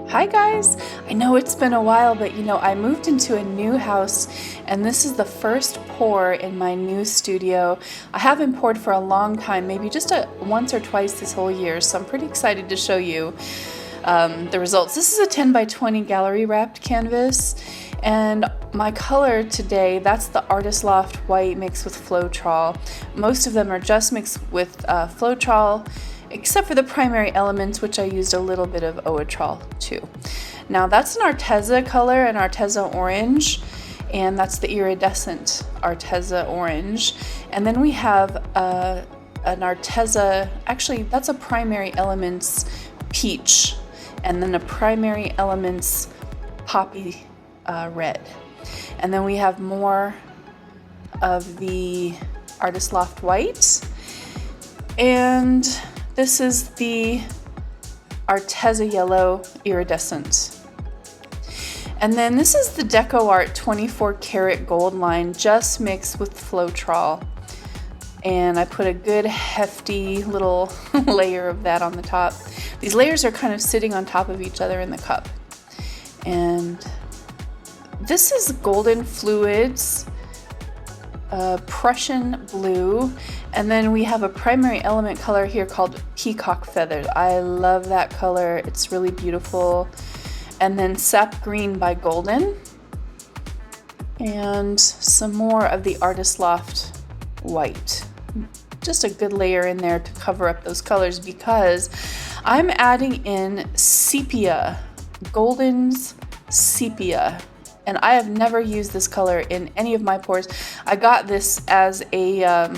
Hi guys! I know it's been a while, but I moved into a new house and this is the first pour in my new studio. I haven't poured for a long time, maybe just once or twice this whole year, so I'm pretty excited to show you the results. This is a 10 by 20 gallery wrapped canvas, and my color today, that's the Artist Loft white mixed with Floetrol. Most of them are just mixed with Floetrol, except for the primary elements, which I used a little bit of Oatrol too. Now that's an Arteza color, an Arteza orange, and that's the iridescent Arteza orange. And then we have an Arteza, actually that's a primary elements peach, and then a primary elements poppy red. And then we have more of the Artist Loft white, and this is the Arteza yellow iridescent. And then this is the Deco Art 24 karat gold line, just mixed with Floetrol. And I put a good hefty little layer of that on the top. These layers are kind of sitting on top of each other in the cup. And this is Golden Fluids, Prussian blue, and then we have a primary element color here called Peacock Feathered. I love that color, it's really beautiful. And then Sap Green by Golden, and some more of the Artist Loft white. Just a good layer in there to cover up those colors, because I'm adding in sepia, Golden's sepia. And I have never used this color in any of my pours. I got this as a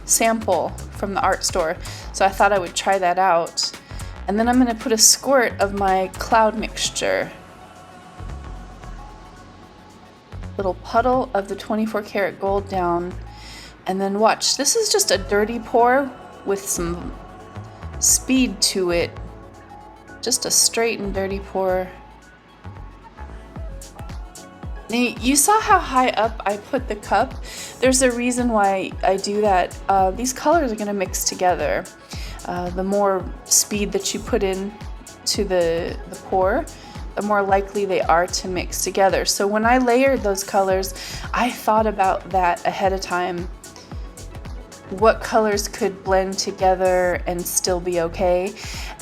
sample from the art store, so I thought I would try that out. And then I'm going to put a squirt of my cloud mixture. Little puddle of the 24 karat gold down. And then watch, this is just a dirty pour with some speed to it. Just a straight and dirty pour. You saw how high up I put the cup. There's a reason why I do that. These colors are going to mix together. The more speed that you put in to the pour, the more likely they are to mix together. So when I layered those colors, I thought about that ahead of time. What colors could blend together and still be okay.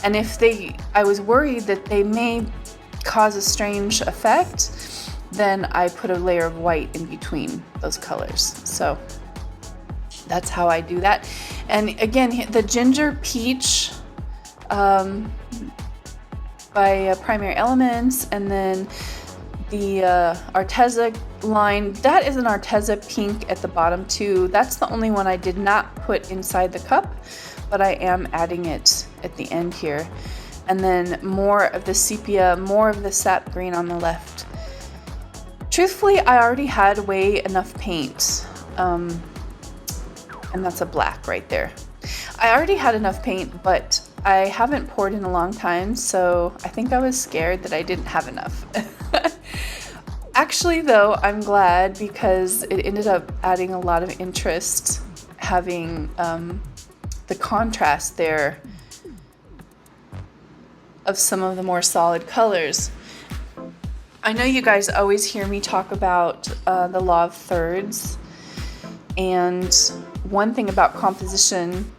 And if I was worried that they may cause a strange effect, then I put a layer of white in between those colors. So that's how I do that. And again, the Ginger Peach by Primary Elements, and then the Arteza line, that is an Arteza pink at the bottom too. That's the only one I did not put inside the cup, but I am adding it at the end here. And then more of the sepia, more of the sap green on the left. Truthfully, I already had way enough paint, and that's a black right there. I already had enough paint, but I haven't poured in a long time, so I think I was scared that I didn't have enough. Actually though, I'm glad, because it ended up adding a lot of interest, having the contrast there of some of the more solid colors. I know you guys always hear me talk about the law of thirds, and one thing about composition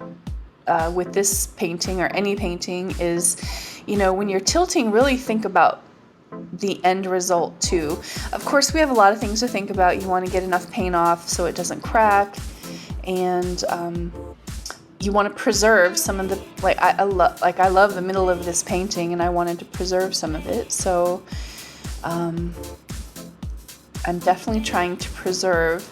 with this painting or any painting is, when you're tilting, really think about the end result too. Of course, we have a lot of things to think about. You want to get enough paint off so it doesn't crack, and you want to preserve some of the, I love the middle of this painting, and I wanted to preserve some of it, so I'm definitely trying to preserve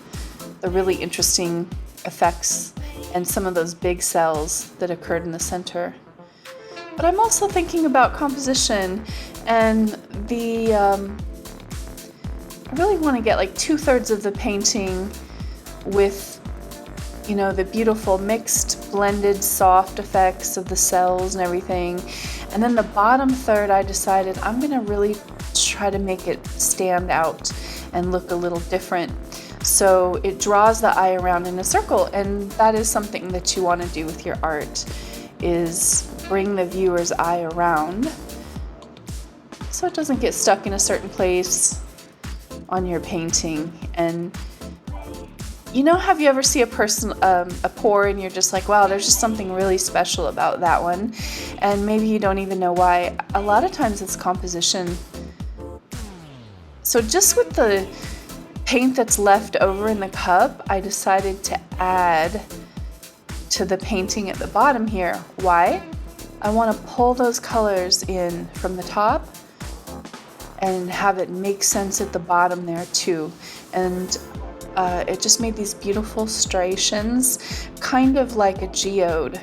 the really interesting effects and some of those big cells that occurred in the center. But I'm also thinking about composition, and I really want to get like 2/3 of the painting with, the beautiful mixed, blended, soft effects of the cells and everything. And then the bottom third, I decided I'm going to really try to make it stand out and look a little different, so it draws the eye around in a circle. And that is something that you want to do with your art, is bring the viewer's eye around so it doesn't get stuck in a certain place on your painting. And you know, have you ever see a person, a pour, and you're just like, wow, there's just something really special about that one, and maybe you don't even know why. A lot of times it's composition. So just with the paint that's left over in the cup, I decided to add to the painting at the bottom here. Why? I want to pull those colors in from the top and have it make sense at the bottom there too. And it just made these beautiful striations, kind of like a geode.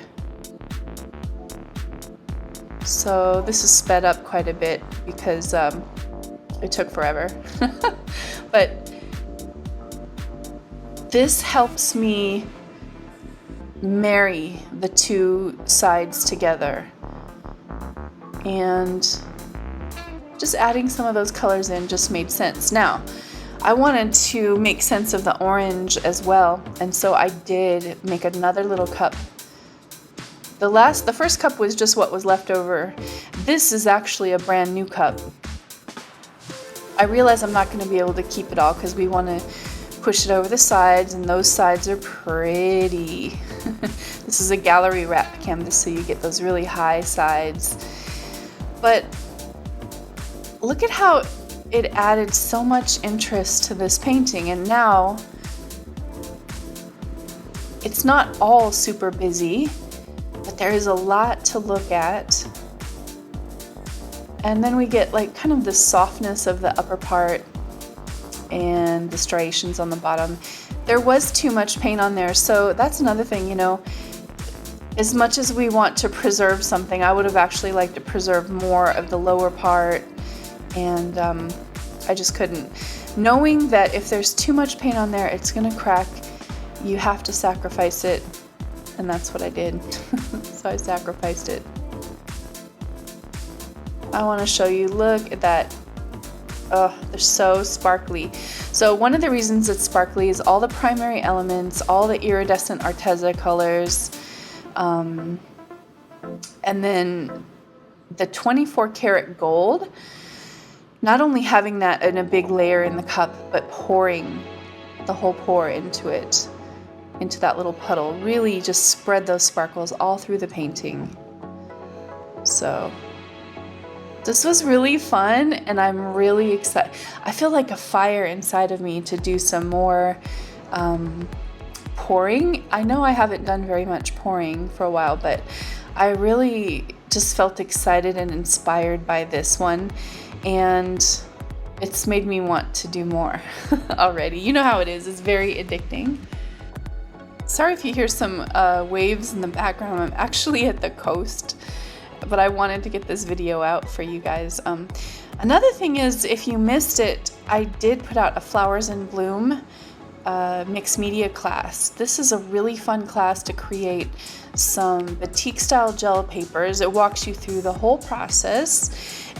So this is sped up quite a bit because it took forever. But this helps me marry the two sides together. And just adding some of those colors in just made sense. Now, I wanted to make sense of the orange as well, and so I did make another little cup. The first cup was just what was left over. This is actually a brand new cup. I realize I'm not going to be able to keep it all because we want to push it over the sides, and those sides are pretty. This is a gallery wrap canvas, so you get those really high sides. But look at how it added so much interest to this painting, and now it's not all super busy, but there is a lot to look at. And then we get like kind of the softness of the upper part and the striations on the bottom. There was too much paint on there, so that's another thing, you know. As much as we want to preserve something, I would have actually liked to preserve more of the lower part, and I just couldn't. Knowing that if there's too much paint on there, it's gonna crack, you have to sacrifice it, and that's what I did. So I sacrificed it. I want to show you, look at that. Oh, they're so sparkly. So one of the reasons it's sparkly is all the primary elements, all the iridescent Arteza colors, and then the 24 karat gold, not only having that in a big layer in the cup, but pouring the whole pour into it, into that little puddle, really just spread those sparkles all through the painting. So this was really fun, and I'm really excited. I feel like a fire inside of me to do some more pouring. I know I haven't done very much pouring for a while, but I really just felt excited and inspired by this one, and it's made me want to do more already. You know how it is, it's very addicting. Sorry if you hear some waves in the background. I'm actually at the coast, but I wanted to get this video out for you guys. Another thing is, if you missed it, I did put out a Flowers in Bloom mixed media class. This is a really fun class to create some batik style gel papers. It walks you through the whole process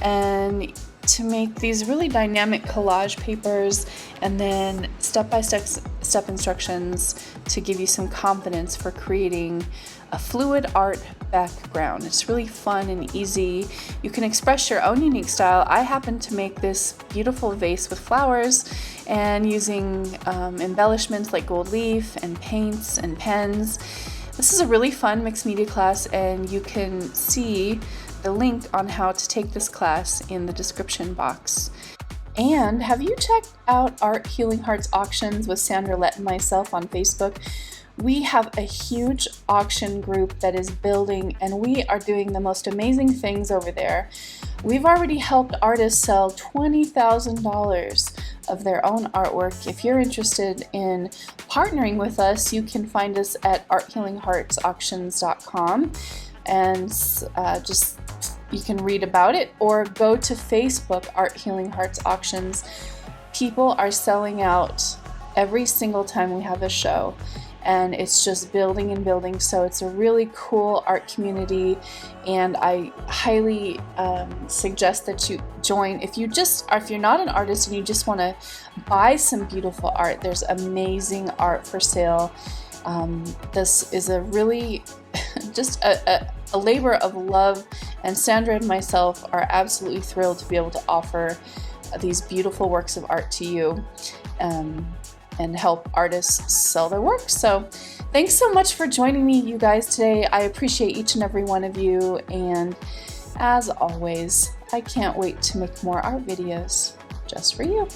and to make these really dynamic collage papers, and then step-by-step instructions to give you some confidence for creating a fluid art background. It's really fun and easy. You can express your own unique style. I happen to make this beautiful vase with flowers and using embellishments like gold leaf and paints and pens. This is a really fun mixed media class, and you can see the link on how to take this class in the description box. And have you checked out Art Healing Hearts auctions with Sandra Lett and myself on Facebook? We have a huge auction group that is building, and we are doing the most amazing things over there. We've already helped artists sell $20,000 of their own artwork. If you're interested in partnering with us, you can find us at arthealingheartsauctions.com, and just you can read about it, or go to Facebook, Art Healing Hearts Auctions. People are selling out every single time we have a show, and it's just building and building. So it's a really cool art community, and I highly suggest that you join. If you're not an artist and you just want to buy some beautiful art, there's amazing art for sale. This is a really just a labor of love And Sandra and myself are absolutely thrilled to be able to offer these beautiful works of art to you and help artists sell their work. So thanks so much for joining me, you guys, today. I appreciate each and every one of you, and as always, I can't wait to make more art videos just for you.